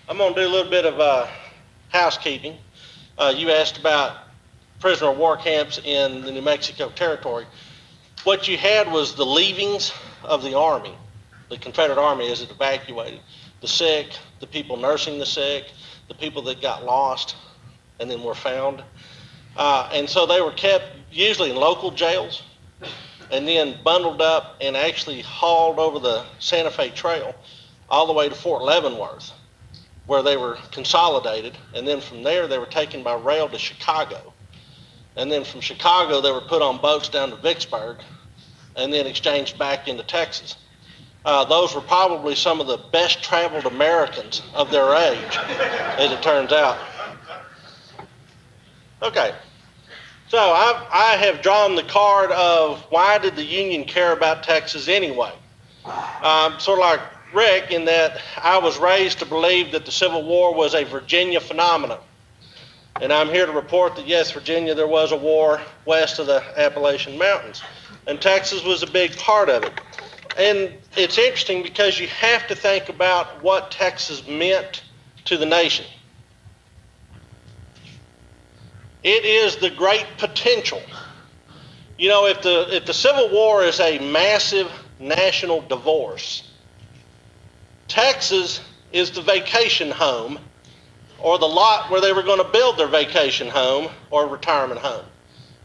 I'm going to do a little bit of housekeeping. You asked about prisoner of war camps in the New Mexico territory. What you had was the leavings of the Army, the Confederate Army as it evacuated. The sick, the people nursing the sick, the people that got lost and then were found. And so they were kept usually in local jails and then bundled up and actually hauled over the Santa Fe Trail all the way to Fort Leavenworth, where they were consolidated, and then from there they were taken by rail to Chicago. And then from Chicago they were put on boats down to Vicksburg and then exchanged back into Texas. Those were probably some of the best traveled Americans of their age, as it turns out. Okay, so I have drawn the card of why did the Union care about Texas anyway? Sort of like Rick, in that I was raised to believe that the Civil War was a Virginia phenomenon. And I'm here to report that, yes, Virginia, there was a war west of the Appalachian Mountains. And Texas was a big part of it. And it's interesting because you have to think about what Texas meant to the nation. It is the great potential. You know, if the Civil War is a massive national divorce, Texas is the vacation home, or the lot where they were going to build their vacation home or retirement home.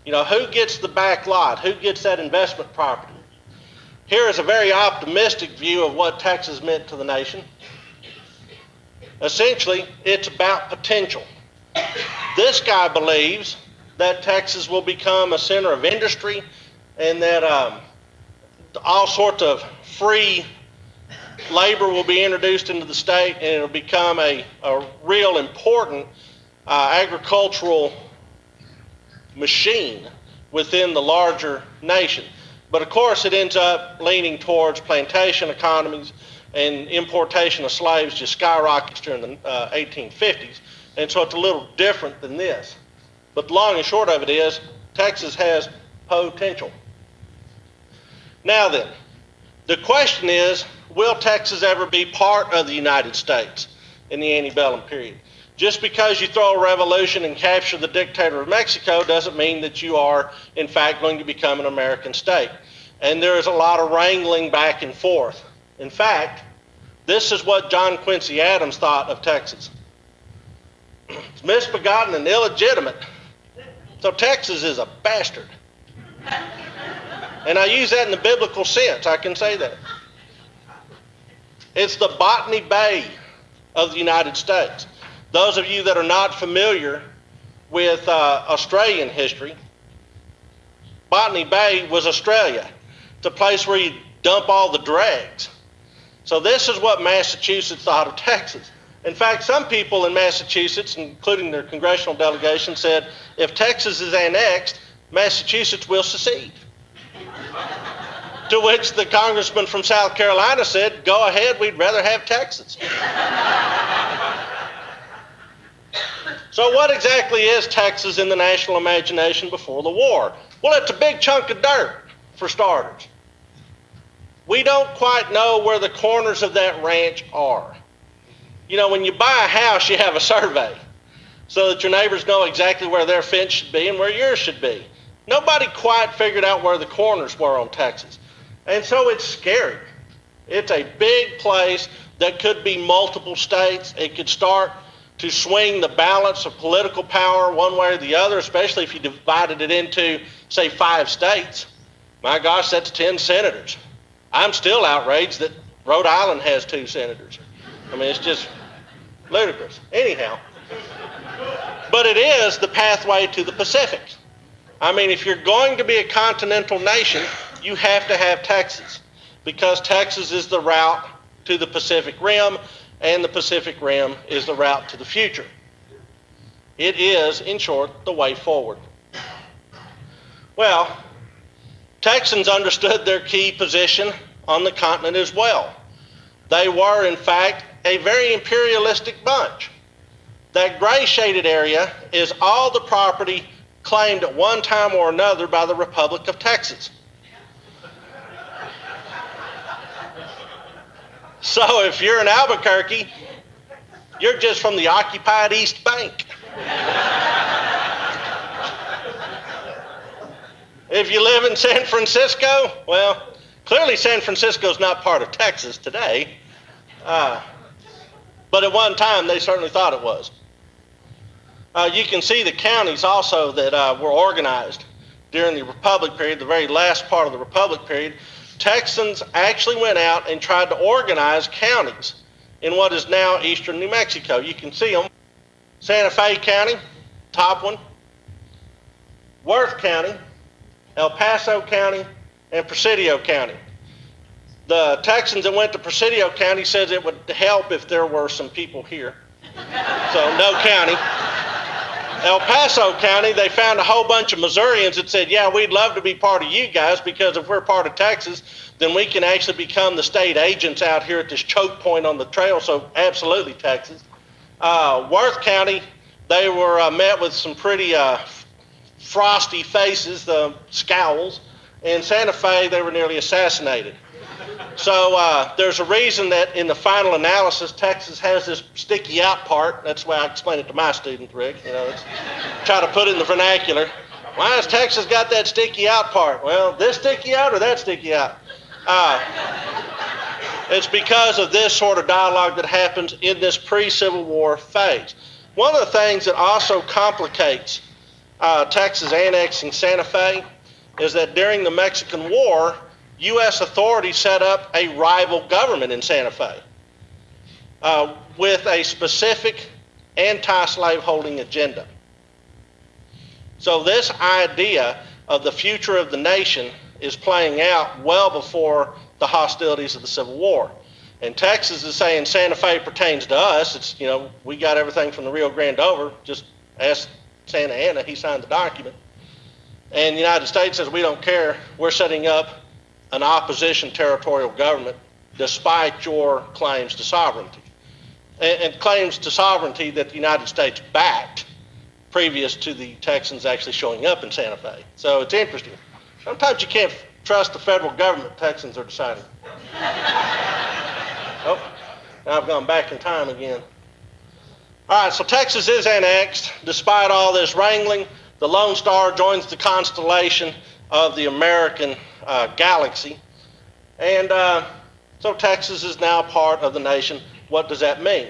You know, who gets the back lot? Who gets that investment property? Here is a very optimistic view of what Texas meant to the nation. Essentially, it's about potential. This guy believes that Texas will become a center of industry and that all sorts of free labor will be introduced into the state, and it'll become a real important agricultural machine within the larger nation. But of course it ends up leaning towards plantation economies, and importation of slaves just skyrockets during the 1850s. And so it's a little different than this. But the long and short of it is, Texas has potential. Now then, the question is, will Texas ever be part of the United States in the antebellum period? Just because you throw a revolution and capture the dictator of Mexico doesn't mean that you are, in fact, going to become an American state. And there is a lot of wrangling back and forth. In fact, this is what John Quincy Adams thought of Texas. It's misbegotten and illegitimate. So Texas is a bastard. And I use that in the biblical sense. I can say that. It's the Botany Bay of the United States. Those of you that are not familiar with Australian history, Botany Bay was Australia. It's a place where you dump all the dregs. So this is what Massachusetts thought of Texas. In fact, some people in Massachusetts, including their congressional delegation, said if Texas is annexed, Massachusetts will secede. To which the congressman from South Carolina said, go ahead, we'd rather have Texas. So what exactly is Texas in the national imagination before the war? Well, it's a big chunk of dirt, for starters. We don't quite know where the corners of that ranch are. You know, when you buy a house, you have a survey so that your neighbors know exactly where their fence should be and where yours should be. Nobody quite figured out where the corners were on Texas. And so it's scary. It's a big place that could be multiple states. It could start to swing the balance of political power one way or the other, especially if you divided it into, say, 5 states. My gosh, that's 10 senators. I'm still outraged that Rhode Island has 2 senators. I mean, it's just ludicrous. Anyhow, but it is the pathway to the Pacific. I mean, if you're going to be a continental nation, you have to have Texas, because Texas is the route to the Pacific Rim, and the Pacific Rim is the route to the future. It is, in short, the way forward. Well, Texans understood their key position on the continent as well. They were, in fact, a very imperialistic bunch. That gray shaded area is all the property claimed at one time or another by the Republic of Texas. So if you're in Albuquerque, You're just from the occupied East Bank. If you live in San Francisco, well, clearly San Francisco's not part of Texas today. But at one time, they certainly thought it was. You can see the counties also that were organized during the Republic period, the very last part of the Republic period. Texans actually went out and tried to organize counties in what is now eastern New Mexico. You can see them. Santa Fe County, top one. Worth County, El Paso County, and Presidio County. The Texans that went to Presidio County said it would help if there were some people here. So no county. El Paso County, they found a whole bunch of Missourians that said, yeah, we'd love to be part of you guys because if we're part of Texas, then we can actually become the state agents out here at this choke point on the trail, so absolutely Texas. Worth County, they were met with some pretty frosty faces, the scowls. In Santa Fe, they were nearly assassinated. So there's a reason that in the final analysis, Texas has this sticky out part. That's the way I explain it to my students, Rick. You know, try to put it in the vernacular. Why has Texas got that sticky out part? Well, this sticky out or that sticky out? It's because of this sort of dialogue that happens in this pre-Civil War phase. One of the things that also complicates Texas annexing Santa Fe is that during the Mexican War, U.S. authorities set up a rival government in Santa Fe with a specific anti-slaveholding agenda. So this idea of the future of the nation is playing out well before the hostilities of the Civil War. And Texas is saying Santa Fe pertains to us. It's, you know, we got everything from the Rio Grande over. Just ask Santa Anna, he signed the document. And the United States says we don't care. We're setting up an opposition territorial government despite your claims to sovereignty. And claims to sovereignty that the United States backed previous to the Texans actually showing up in Santa Fe. So it's interesting. Sometimes you can't trust the federal government, Texans are deciding. Oh, now I've gone back in time again. All right, so Texas is annexed. Despite all this wrangling, the Lone Star joins the constellation of the American galaxy. And so Texas is now part of the nation. What does that mean?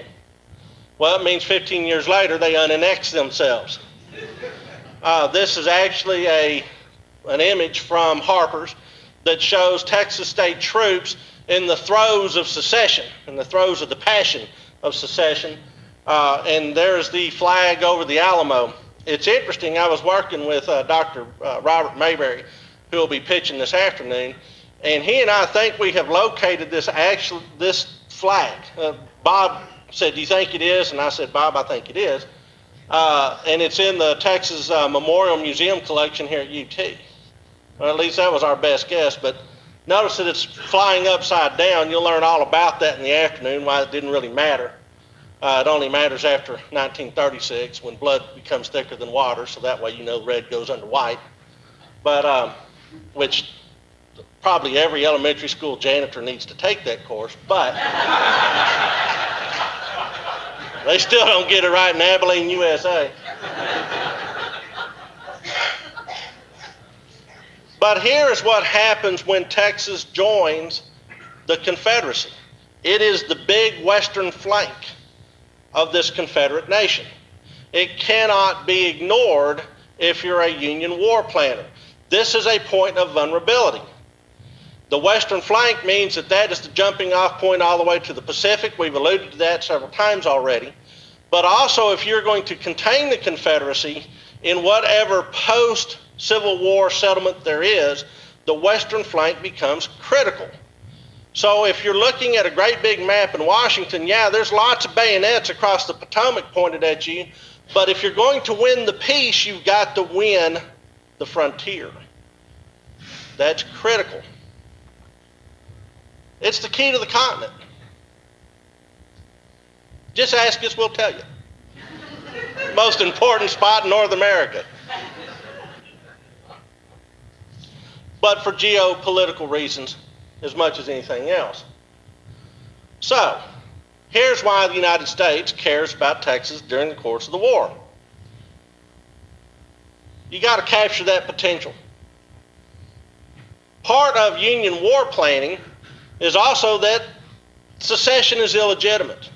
Well, it means 15 years later they unannex themselves. This is actually an image from Harper's that shows Texas state troops in the throes of secession, in the throes of the passion of secession. And there's the flag over the Alamo. It's interesting, I was working with Dr. Robert Mayberry, who will be pitching this afternoon, and he and I think we have located this flag. Bob said, do you think it is? And I said, Bob, I think it is. And it's in the Texas Memorial Museum collection here at UT. Well, at least that was our best guess, but notice that it's flying upside down. You'll learn all about that in the afternoon, why it didn't really matter. It only matters after 1936 when blood becomes thicker than water, so that way you know red goes under white. But, which probably every elementary school janitor needs to take that course, but they still don't get it right in Abilene, USA. But here is what happens when Texas joins the Confederacy. It is the big western flank of this Confederate nation. It cannot be ignored if you're a Union war planner. This is a point of vulnerability. The western flank means that is the jumping off point all the way to the Pacific. We've alluded to that several times already. But also, if you're going to contain the Confederacy in whatever post-Civil War settlement there is, the western flank becomes critical. So if you're looking at a great big map in Washington, yeah, there's lots of bayonets across the Potomac pointed at you, but if you're going to win the peace, you've got to win the frontier. That's critical. It's the key to the continent. Just ask us, we'll tell you. Most important spot in North America. But for geopolitical reasons, as much as anything else. So, Here's why the United States cares about Texas during the course of the war. You got to capture that potential. Part of Union war planning is also that secession is illegitimate.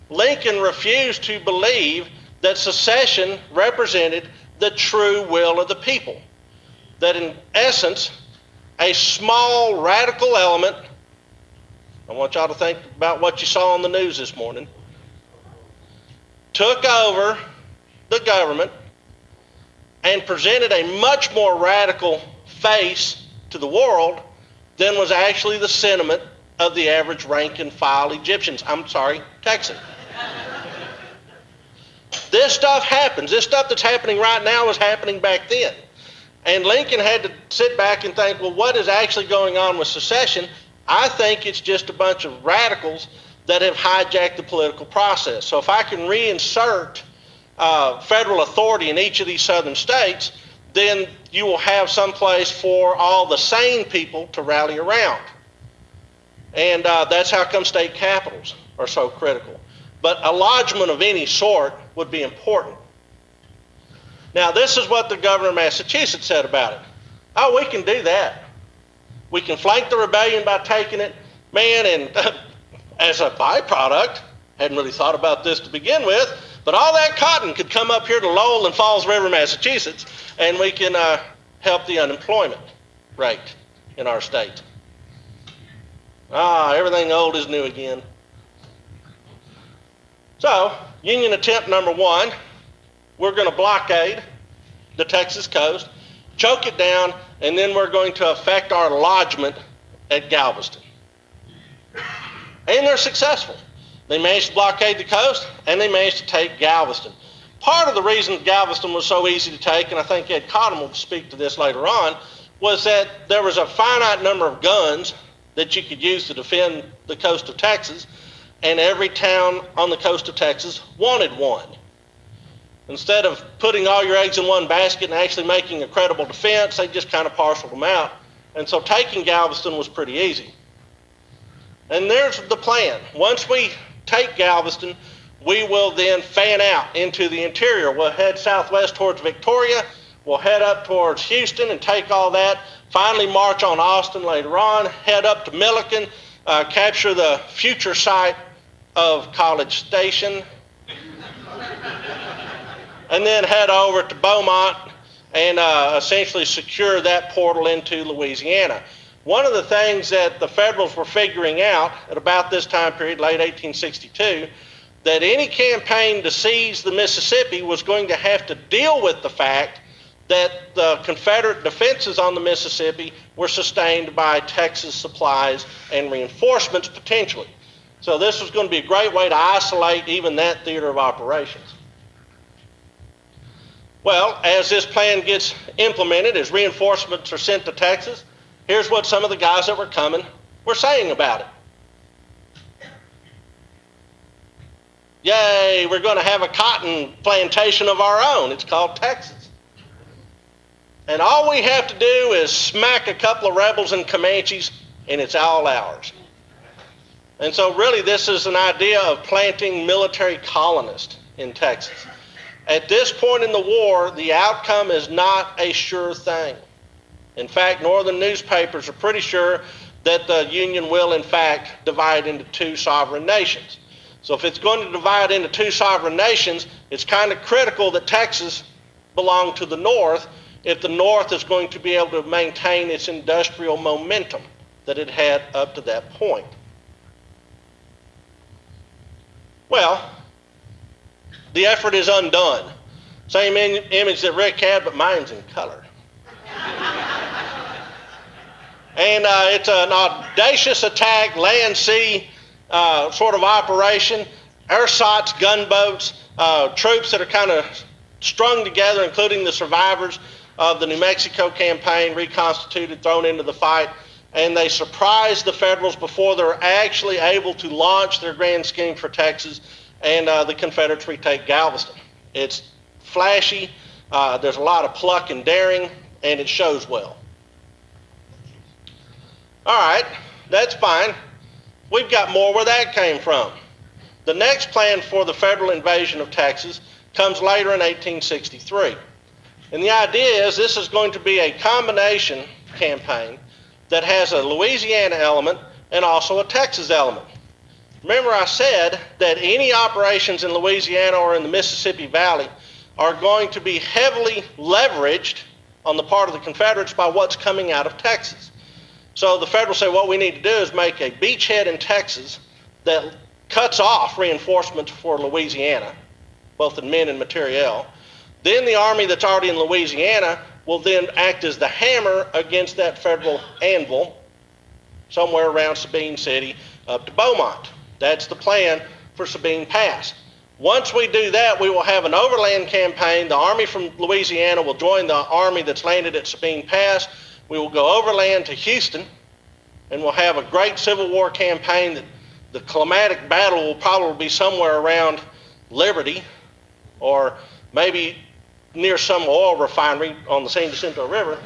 Lincoln refused to believe that secession represented the true will of the people. That in essence, a small radical element, I want y'all to think about what you saw on the news this morning, took over the government and presented a much more radical face to the world than was actually the sentiment of the average rank and file Texan. This stuff happens. This stuff that's happening right now was happening back then. And Lincoln had to sit back and think, well, what is actually going on with secession? I think it's just a bunch of radicals that have hijacked the political process. So if I can reinsert federal authority in each of these southern states, then you will have some place for all the sane people to rally around. And that's how come state capitals are so critical. But a lodgment of any sort would be important. Now, this is what the governor of Massachusetts said about it. Oh, we can do that. We can flank the rebellion by taking it. Man, and as a byproduct, hadn't really thought about this to begin with, but all that cotton could come up here to Lowell and Falls River, Massachusetts, and we can help the unemployment rate in our state. Everything old is new again. So, Union attempt number one, we're going to blockade the Texas coast, choke it down, and then we're going to effect our lodgment at Galveston. And they're successful. They managed to blockade the coast, and they managed to take Galveston. Part of the reason Galveston was so easy to take, and I think Ed Cotton will speak to this later on, was that there was a finite number of guns that you could use to defend the coast of Texas, and every town on the coast of Texas wanted one. Instead of putting all your eggs in one basket and actually making a credible defense, they just kind of parceled them out. And so taking Galveston was pretty easy. And there's the plan. Once we take Galveston, we will then fan out into the interior. We'll head southwest towards Victoria. We'll head up towards Houston and take all that. Finally march on Austin later on, head up to Milliken, capture the future site of College Station, and then head over to Beaumont and essentially secure that portal into Louisiana. One of the things that the Federals were figuring out at about this time period, late 1862, that any campaign to seize the Mississippi was going to have to deal with the fact that the Confederate defenses on the Mississippi were sustained by Texas supplies and reinforcements potentially. So this was going to be a great way to isolate even that theater of operations. Well, as this plan gets implemented, as reinforcements are sent to Texas, here's what some of the guys that were coming were saying about it. Yay, we're going to have a cotton plantation of our own. It's called Texas. And all we have to do is smack a couple of rebels and Comanches, and it's all ours. And so really this is an idea of planting military colonists in Texas. At this point in the war, the outcome is not a sure thing. In fact, northern newspapers are pretty sure that the Union will, in fact, divide into two sovereign nations. So if it's going to divide into two sovereign nations, it's kind of critical that Texas belong to the North if the North is going to be able to maintain its industrial momentum that it had up to that point. Well, the effort is undone. Same image that Rick had, but mine's in color. And it's an audacious attack, land-sea sort of operation. Ersatz, gunboats, troops that are kind of strung together, including the survivors of the New Mexico campaign, reconstituted, thrown into the fight. And they surprise the Federals before they're actually able to launch their grand scheme for Texas, and the Confederates retake Galveston. It's flashy, there's a lot of pluck and daring, and it shows well. All right, that's fine. We've got more where that came from. The next plan for the federal invasion of Texas comes later in 1863. And the idea is this is going to be a combination campaign that has a Louisiana element and also a Texas element. Remember I said that any operations in Louisiana or in the Mississippi Valley are going to be heavily leveraged on the part of the Confederates by what's coming out of Texas. So the Federals say what we need to do is make a beachhead in Texas that cuts off reinforcements for Louisiana, both in men and materiel. Then the army that's already in Louisiana will then act as the hammer against that federal anvil somewhere around Sabine City up to Beaumont. That's the plan for Sabine Pass. Once we do that, we will have an overland campaign. The army from Louisiana will join the army that's landed at Sabine Pass. We will go overland to Houston, and we'll have a great Civil War campaign. That the climatic battle will probably be somewhere around Liberty or maybe near some oil refinery on the San Jacinto River.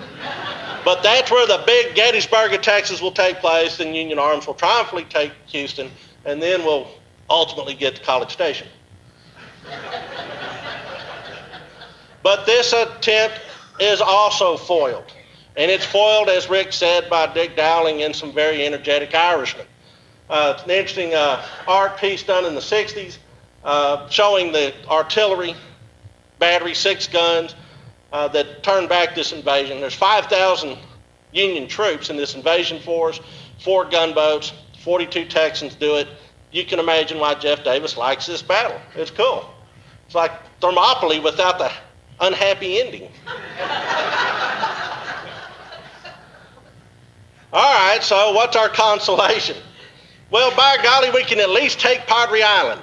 But that's where the big Gettysburg of Texas will take place, and Union arms will triumphantly take Houston, and then we'll ultimately get to College Station. But this attempt is also foiled. And it's foiled, as Rick said, by Dick Dowling and some very energetic Irishmen. It's an interesting art piece done in the 60s showing the artillery battery, 6 guns, that turned back this invasion. There's 5,000 Union troops in this invasion force, 4 gunboats, 42 Texans do it. You can imagine why Jeff Davis likes this battle. It's cool. It's like Thermopylae without the unhappy ending. All right, so what's our consolation? Well, by golly, we can at least take Padre Island.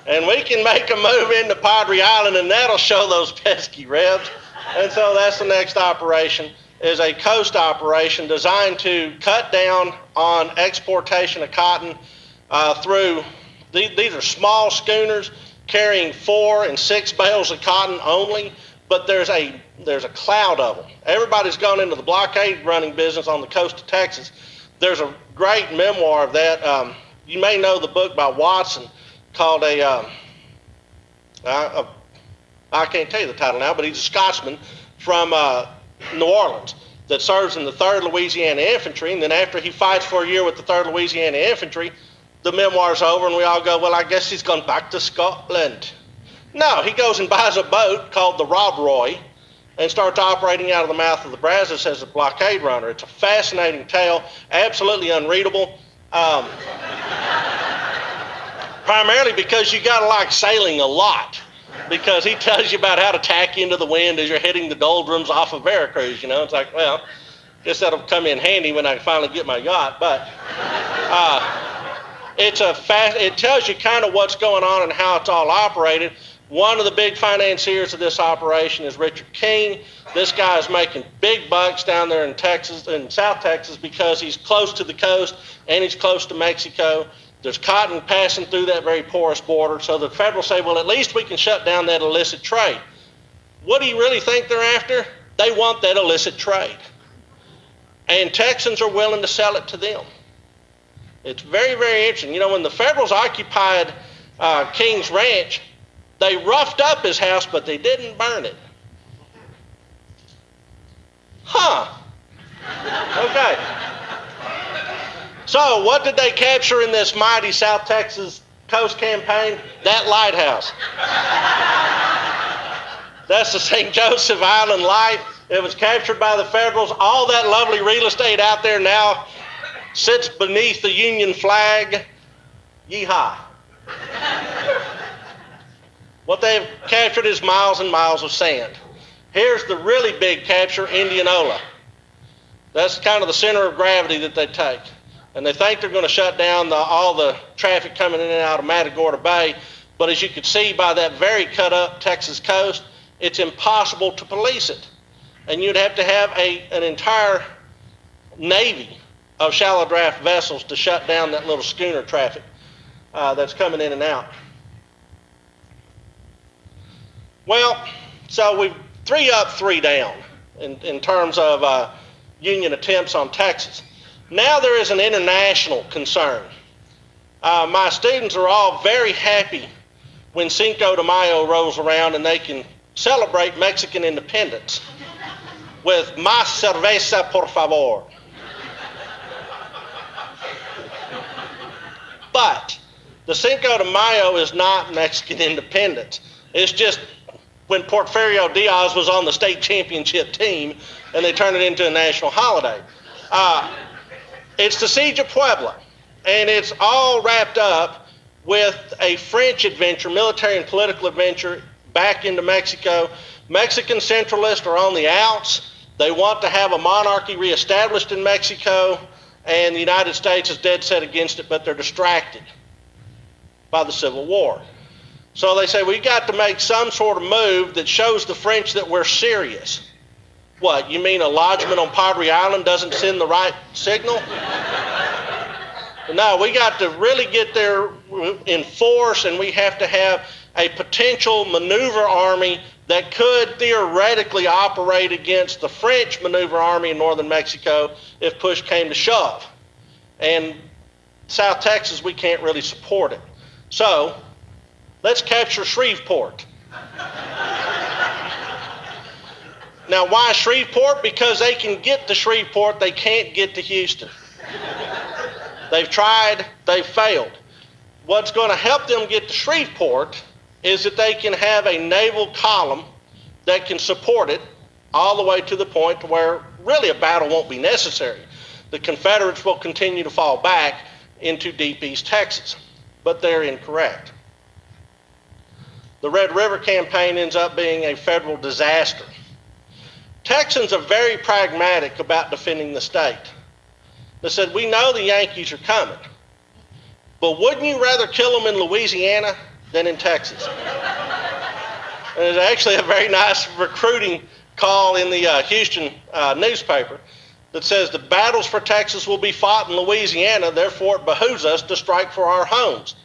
And we can make a move into Padre Island, and that'll show those pesky Rebs. And so that's the next operation, is a coast operation designed to cut down on exportation of cotton through, these are small schooners carrying 4 and 6 bales of cotton only, but there's a cloud of them. Everybody's gone into the blockade running business on the coast of Texas. There's a great memoir of that. You may know the book by Watson called I can't tell you the title now, but he's a Scotsman from New Orleans that serves in the 3rd Louisiana Infantry, and then after he fights for a year with the 3rd Louisiana Infantry, the memoir's over and we all go, well, I guess he's gone back to Scotland. No, he goes and buys a boat called the Rob Roy and starts operating out of the mouth of the Brazos as a blockade runner. It's a fascinating tale, absolutely unreadable. Primarily because you got to like sailing a lot, because he tells you about how to tack into the wind as you're hitting the doldrums off of Veracruz. You know, it's like, well, guess that'll come in handy when I finally get my yacht. But it tells you kind of what's going on and how it's all operated. One of the big financiers of this operation is Richard King. This guy is making big bucks down there in Texas, in South Texas, because he's close to the coast and he's close to Mexico. There's cotton passing through that very porous border. So the Federals say, well, at least we can shut down that illicit trade. What do you really think they're after? They want that illicit trade. And Texans are willing to sell it to them. It's very, very interesting. You know, when the Federals occupied King's Ranch, they roughed up his house, but they didn't burn it. Huh. Okay. So what did they capture in this mighty South Texas coast campaign? That lighthouse. That's the St. Joseph Island Light. It was captured by the Federals. All that lovely real estate out there now sits beneath the Union flag. Yeehaw. What they've captured is miles and miles of sand. Here's the really big capture, Indianola. That's kind of the center of gravity that they take. And they think they're going to shut down all the traffic coming in and out of Matagorda Bay. But as you can see by that very cut up Texas coast, it's impossible to police it. And you'd have to have an entire navy of shallow draft vessels to shut down that little schooner traffic that's coming in and out. Well, so we've 3 up, 3 down in terms of Union attempts on Texas. Now there is an international concern. My students are all very happy when Cinco de Mayo rolls around and they can celebrate Mexican independence with más cerveza por favor. But the Cinco de Mayo is not Mexican independence. It's just when Porfirio Diaz was on the state championship team and they turned it into a national holiday. It's the Siege of Puebla, and it's all wrapped up with a French adventure, military and political adventure, back into Mexico. Mexican centralists are on the outs. They want to have a monarchy reestablished in Mexico, and the United States is dead set against it, but they're distracted by the Civil War. So they say, we've got to make some sort of move that shows the French that we're serious. What, you mean a lodgment on Padre Island doesn't send the right signal? No, we got to really get there in force, and we have to have a potential maneuver army that could theoretically operate against the French maneuver army in northern Mexico if push came to shove. And South Texas, we can't really support it. So let's capture Shreveport. Now, why Shreveport? Because they can get to Shreveport, they can't get to Houston. They've tried, they've failed. What's going to help them get to Shreveport is that they can have a naval column that can support it all the way to the point to where really a battle won't be necessary. The Confederates will continue to fall back into deep East Texas, but they're incorrect. The Red River campaign ends up being a federal disaster. Texans are very pragmatic about defending the state. They said, we know the Yankees are coming, but wouldn't you rather kill them in Louisiana than in Texas? And there's actually a very nice recruiting call in the Houston newspaper that says the battles for Texas will be fought in Louisiana, therefore it behooves us to strike for our homes.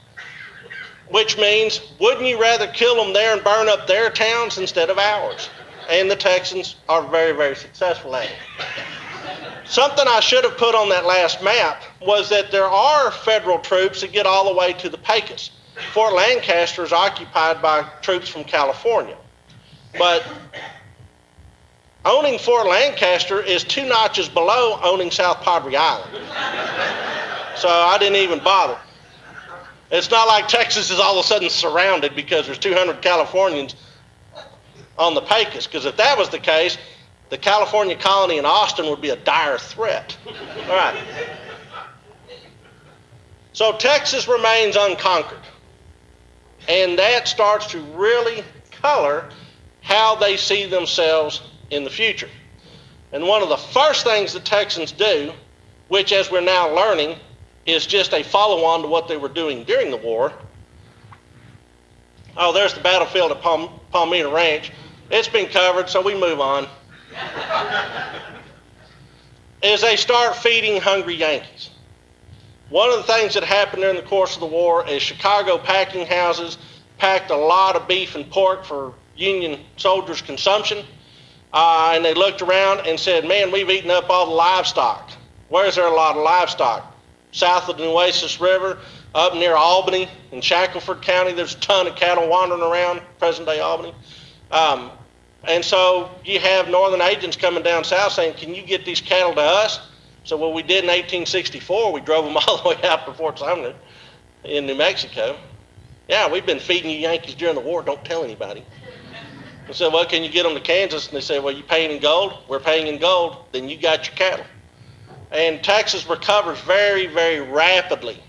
Which means, wouldn't you rather kill them there and burn up their towns instead of ours? And the Texans are very, very successful at it. Something I should have put on that last map was that there are federal troops that get all the way to the Pecos. Fort Lancaster is occupied by troops from California. But owning Fort Lancaster is 2 notches below owning South Padre Island. So I didn't even bother. It's not like Texas is all of a sudden surrounded because there's 200 Californians on the Pecos, because if that was the case, the California colony in Austin would be a dire threat. All right. So Texas remains unconquered, and that starts to really color how they see themselves in the future. And one of the first things that Texans do, which as we're now learning, is just a follow-on to what they were doing during the war. Oh, there's the battlefield at Palmyra Ranch. It's been covered, so we move on. Is they start feeding hungry Yankees. One of the things that happened during the course of the war is Chicago packing houses packed a lot of beef and pork for Union soldiers' consumption, and they looked around and said, man, we've eaten up all the livestock. Where is there a lot of livestock? South of the Nueces River, up near Albany in Shackelford County, there's a ton of cattle wandering around, present-day Albany. And so you have northern agents coming down south saying, can you get these cattle to us? So what we did in 1864, we drove them all the way out to Fort Sumner in New Mexico. Yeah, we've been feeding you Yankees during the war, don't tell anybody. I said, well, can you get them to Kansas? And they said, well, you paying in gold? We're paying in gold. Then you got your cattle. And Texas recovers very, very rapidly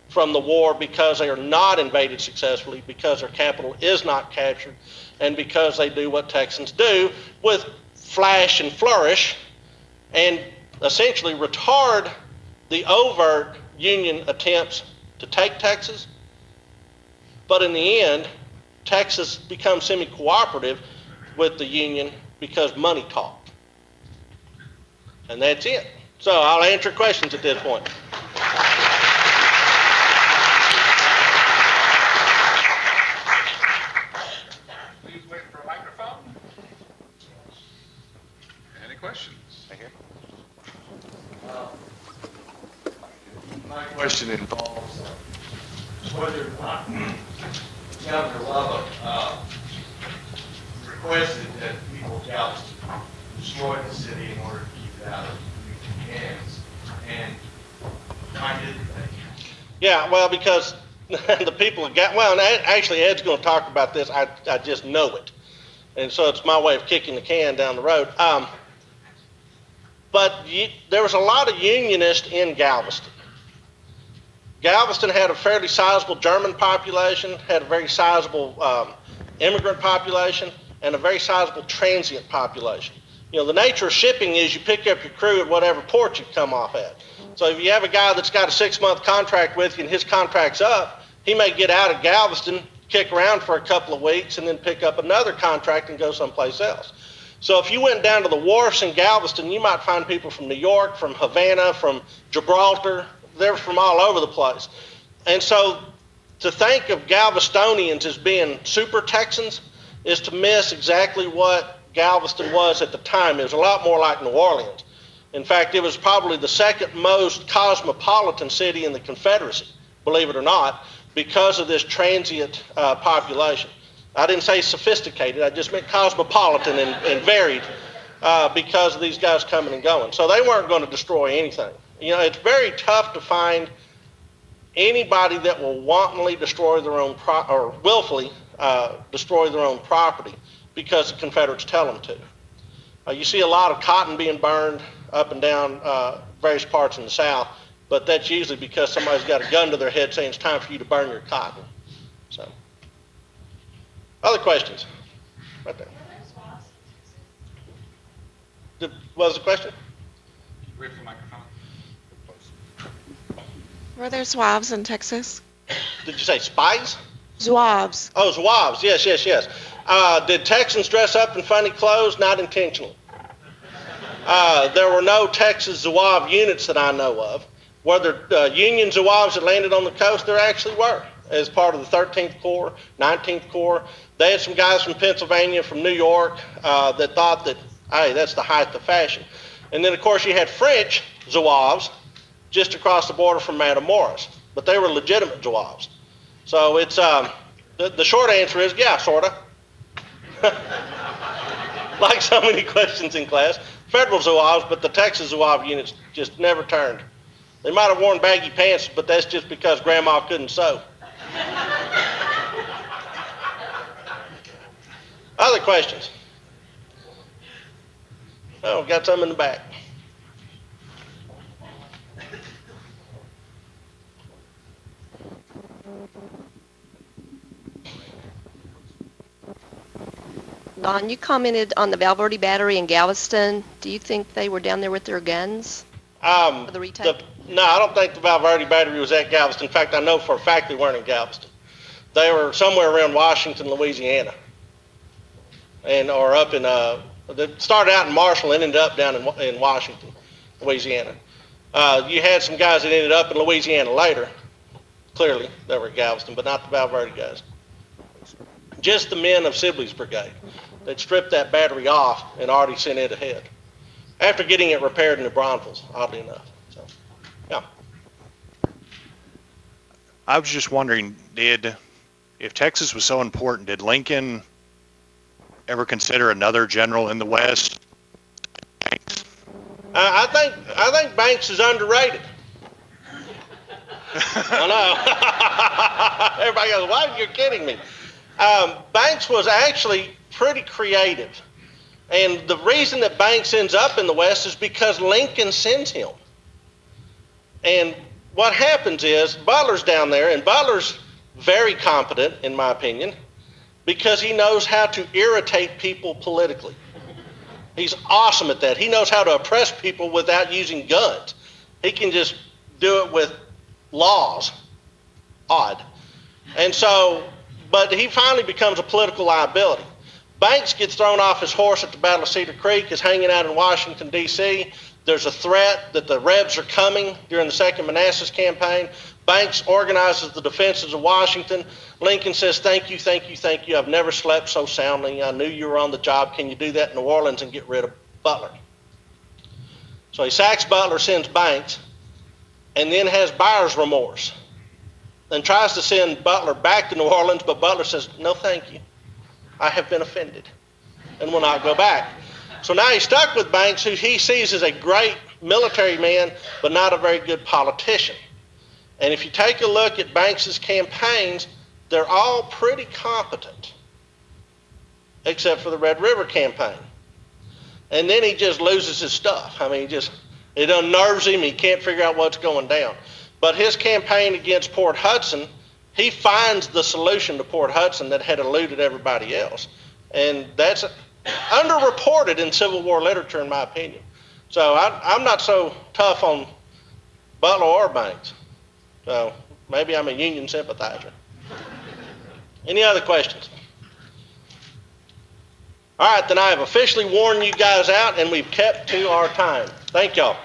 from the war because they are not invaded successfully, because their capital is not captured, and because they do what Texans do with flash and flourish and essentially retard the overt Union attempts to take Texas. But in the end, Texas becomes semi-cooperative with the Union because money talked. And that's it. So I'll answer questions at this point. Please wait for a microphone. Any questions? Right here. also. Whether or not Governor Lubbock requested that people of Galveston destroy the city in order to keep it out of Union hands, and why didn't they? Yeah, well, because the people have got, well, and actually Ed's going to talk about this. I just know it. And so it's my way of kicking the can down the road. There was a lot of unionists in Galveston. Galveston had a fairly sizable German population, had a very sizable immigrant population, and a very sizable transient population. You know, the nature of shipping is you pick up your crew at whatever port you come off at. So if you have a guy that's got a 6-month contract with you and his contract's up, he may get out of Galveston, kick around for a couple of weeks, and then pick up another contract and go someplace else. So if you went down to the wharfs in Galveston, you might find people from New York, from Havana, from Gibraltar. They're from all over the place. And so to think of Galvestonians as being super Texans is to miss exactly what Galveston was at the time. It was a lot more like New Orleans. In fact, it was probably the second most cosmopolitan city in the Confederacy, believe it or not, because of this transient population. I didn't say sophisticated, I just meant cosmopolitan and varied because of these guys coming and going. So they weren't going to destroy anything. You know, it's very tough to find anybody that will wantonly destroy their own or willfully destroy their own property because the Confederates tell them to. You see a lot of cotton being burned up and down various parts in the South, but that's usually because somebody's got a gun to their head saying it's time for you to burn your cotton. So, other questions? Right there. What was the question? Wait for the microphone. Were there Zouaves in Texas? Did you say spies? Zouaves. Oh, Zouaves, yes. Did Texans dress up in funny clothes? Not intentionally. There were no Texas Zouave units that I know of. Were there Union Zouaves that landed on the coast? There actually were, as part of the 13th Corps, 19th Corps. They had some guys from Pennsylvania, from New York, that thought that, hey, that's the height of fashion. And then, of course, you had French Zouaves just across the border from Matamoros, but they were legitimate Zouaves. So it's the short answer is, yeah, sort of. Like so many questions in class. Federal Zouaves, but the Texas Zouave units just never turned. They might have worn baggy pants, but that's just because Grandma couldn't sew. Other questions? Oh, got some in the back. Don, you commented on the Valverde Battery in Galveston. Do you think they were down there with their guns? For the retake? No, I don't think the Valverde Battery was at Galveston. In fact, I know for a fact they weren't in Galveston. They were somewhere around Washington, Louisiana, or up in. They started out in Marshall and ended up down in Washington, Louisiana. You had some guys that ended up in Louisiana later. Clearly, they were at Galveston, but not the Valverde guys. Just the men of Sibley's brigade. They'd stripped that battery off and already sent it ahead after getting it repaired in the Braunfels, oddly enough. So, yeah. I was just wondering, if Texas was so important, did Lincoln ever consider another general in the West? I think Banks is underrated. I know. Everybody goes, "Why? You're kidding me." Banks was actually pretty creative. And the reason that Banks ends up in the West is because Lincoln sends him. And what happens is Butler's down there, and Butler's very competent, in my opinion, because he knows how to irritate people politically. He's awesome at that. He knows how to oppress people without using guns. He can just do it with laws. Odd. And so, but he finally becomes a political liability. Banks gets thrown off his horse at the Battle of Cedar Creek, is hanging out in Washington, D.C. There's a threat that the Rebs are coming during the Second Manassas campaign. Banks organizes the defenses of Washington. Lincoln says, thank you, thank you, thank you. I've never slept so soundly. I knew you were on the job. Can you do that in New Orleans and get rid of Butler? So he sacks Butler, sends Banks, and then has buyer's remorse and tries to send Butler back to New Orleans, but Butler says, no, thank you. I have been offended and will not go back. So now he's stuck with Banks, who he sees as a great military man, but not a very good politician. And if you take a look at Banks's campaigns, they're all pretty competent, except for the Red River campaign. And then he just loses his stuff. I mean, it unnerves him. He can't figure out what's going down. But his campaign against Port Hudson, he finds the solution to Port Hudson that had eluded everybody else. And that's underreported in Civil War literature, in my opinion. So I'm not so tough on Butler or Banks. So maybe I'm a Union sympathizer. Any other questions? All right, then I have officially worn you guys out, and we've kept to our time. Thank y'all.